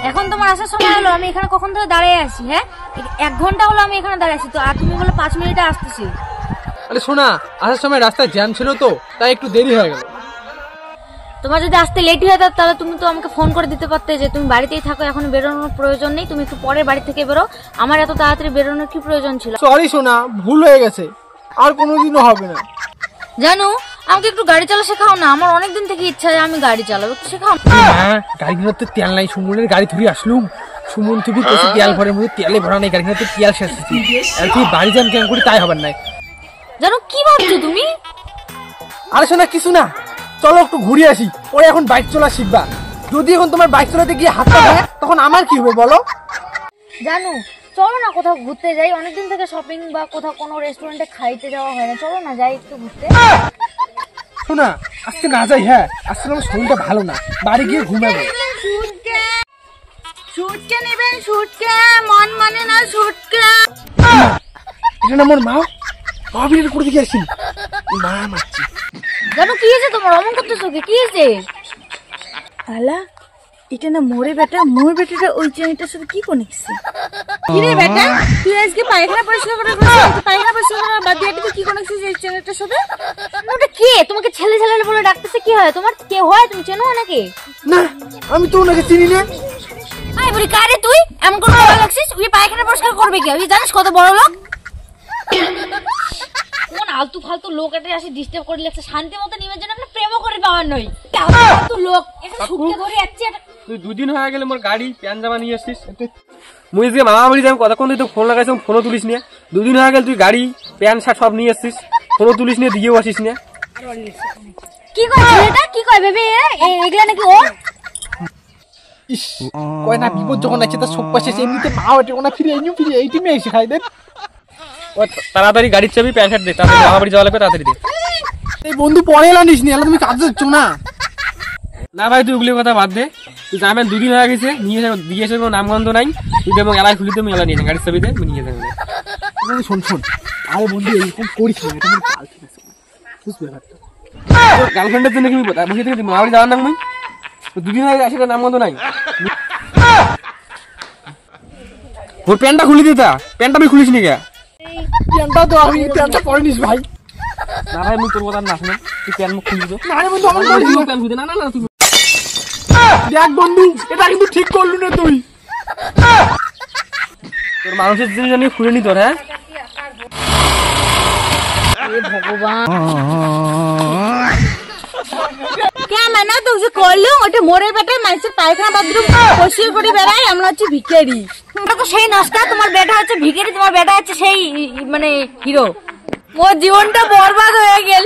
এখন তোমার আসার সময় হলো, আমি এখানে কখন ধরে দাঁড়িয়ে আছি। হ্যাঁ, 1 ঘন্টা হলো আমি এখানে দাঁড়িয়ে আছি, তো আর তুমি বলো 5 মিনিটে আসতেছি। আরে শোনা, আসার সময় রাস্তায় জ্যাম ছিল তো, তাই একটু দেরি হয়ে গেল। তোমার যদি আসতে লেট হয়ে যেত তাহলে তুমি তো আমাকে ফোন করে দিতে পারতে যে তুমি বাড়িতেই থাকো, এখন বেরোনোর প্রয়োজন নেই, তুমি একটু পরে বাড়ি থেকে বেরো। আমার এত তাড়াতাড়ি বেরোনোর কি প্রয়োজন ছিল? সরি শোনা, ভুল হয়ে গেছে, আর কোনোদিনও হবে না। জানো, আমাকে একটু গাড়ি চালা শেখাও না, আমার অনেকদিন থেকে ইচ্ছা যে আমি গাড়ি চালাবো, একটু শেখাও। হ্যাঁ, গাড়িগুলোতে তেল নাই, সুমনের গাড়ি ধরে আসলুম। সুমন থেকে তেল ভরে, মধ্যে তেলে ভরা নেই, গাড়িগুলোতে তেল শেষ হচ্ছে। আর তুই বাড়ি যান কেন করি তাই হবার নাই। জানো কি ভাবছো তুমি? আরে শোনা, কিছু না, চলো একটু ঘুরে আসি, পরে এখন বাইক চলা শিখবা। যদি এখন তোমার বাইক চালাতে গিয়ে হাতটা ভাঙে, তখন আমার কি হবে বলো? জানো, চলো না কোথাও ঘুরতে যাই, অনেকদিন থেকে শপিং বা কোথাও কোনো রেস্টুরেন্টে খাইতে যাওয়া হয় না, চলো না যাই একটু ঘুরতে। শোনা, আজকে না যাই। হ্যাঁ, আজকে আমার শরীরটা ভালো না, বাড়ি গিয়ে ঘুমাবো। শুটকে নেবেন, শুটকে মন মানে না, শুটকে। এটা না আমার মা, বিয়ের করে দিকে আসি, মা মারছি। জানো কি হয়েছে তোমার, অমন করতেছো কি হয়েছে? আলা, এটা না মোরে বেটা, মোর বেটাটা ওই চেনিটার সাথে কি কনেকছে? কি রে বেটা, তুই আজকে পায়খানা পরিষ্কার করে বসে, পায়খানা পরিষ্কার করে বাদ দিয়ে তুই কি কনেকছিস এই চেনিটার সাথে? ওটা কে তোমাকে ছেলে ছেলে বলে ডাকতেছে? কি হয় তোমার, কে হয়, তুমি চেনো নাকি? না, আমি তো ওনাকে চিনি না। আই বলি কারে তুই এমন করে বলা লাগছিস? তুই পায়খানা পরিষ্কার করবে কি? তুই জানিস কত বড় লোক? কোন আলতু ফালতু লোক এটা আসে ডিস্টার্ব করে লাগছে, শান্তি মতো নিমের জন্য একটা প্রেমও করে পাওয়ার নই। আলতু লোক এটা শুকিয়ে ধরে যাচ্ছে। তুই 2 দিন হয়ে গেলে মোর গাড়ি প্যান জামা নিয়ে আসছিস। মুই যে মামা বাড়ি যাই, কতক্ষণ তুই তো ফোন লাগাইছ, ফোনও তুলিস নিয়ে। 2 দিন হয়ে গেল তুই গাড়ি প্যান্ট শার্ট সব নিয়ে আসছিস, ফোনও তুলিস নিয়ে, দিয়েও আসিস নিয়ে। কি কয় এটা, কি কয় ভেবে এগুলা নাকি ওর? ইস, কয় না বিপদ যখন আছে তার সব পাশে এমনিতে মা ওঠে ওনা, ফিরে এই টিমে এসে খাই দেন। ও তাড়াতাড়ি গাড়ির চাবি প্যান্ট শার্ট দে, তাড়াতাড়ি মামা বাড়ি যাওয়া লাগবে, তাড়াতাড়ি দে। এই বন্ধু পরে এলা নিস নি, এলা তুমি কাজ যাচ্ছ না। না ভাই, তুই ওগুলির কথা বাদ দে। তুই যাবেন 2 দিন হয়ে গেছে, নিয়ে দিয়ে এসে কোনো নামগন্ধ নাই। তুই দেবো এলাই খুলি, তুমি এলা নিয়ে যান, গাড়ির চাবি দে, নিয়ে যান। শোন, আরে বন্ধু এরকম করিস না, এটা আমার কাল ঠিক আছে, বুঝবে ব্যাপারটা। তোর গার্লফ্রেন্ডের জন্য কি বসে থেকে মামা বাড়ি যাওয়ার নাম মুই 2 দিন হয়ে গেছে, নামগন্ধ নাই। ওর প্যান্টটা খুলি দিতা, প্যান্টটা আমি খুলিস নি কে? প্যান্টটা তো আমি প্যান্টটা পরে নিস ভাই। না ভাই, মুই তোর কথা না শুনে, তুই প্যান্ট মুখ খুলি দে। না রে বন্ধু, আমার প্যান্ট খুলি দে। না তুই দেখ বন্ধু, এটা কিন্তু ঠিক করলু না তুই। তোর মানুষের জিনিস আমি খুলে নি তোর। হ্যাঁ ভগবান, কেমন তুই যে করলো ওটা মোড়ের বেটা মানুষের পায়খানা বাথরুম পরিষ্কার করে বেড়াই, আমরা হচ্ছে ভিখারি। তোমরা তো সেই নষ্টা, তোমার বেটা হচ্ছে ভিখারি, তোমার বেটা হচ্ছে সেই মানে হিরো। ওর জীবনটা বরবাদ হয়ে গেল।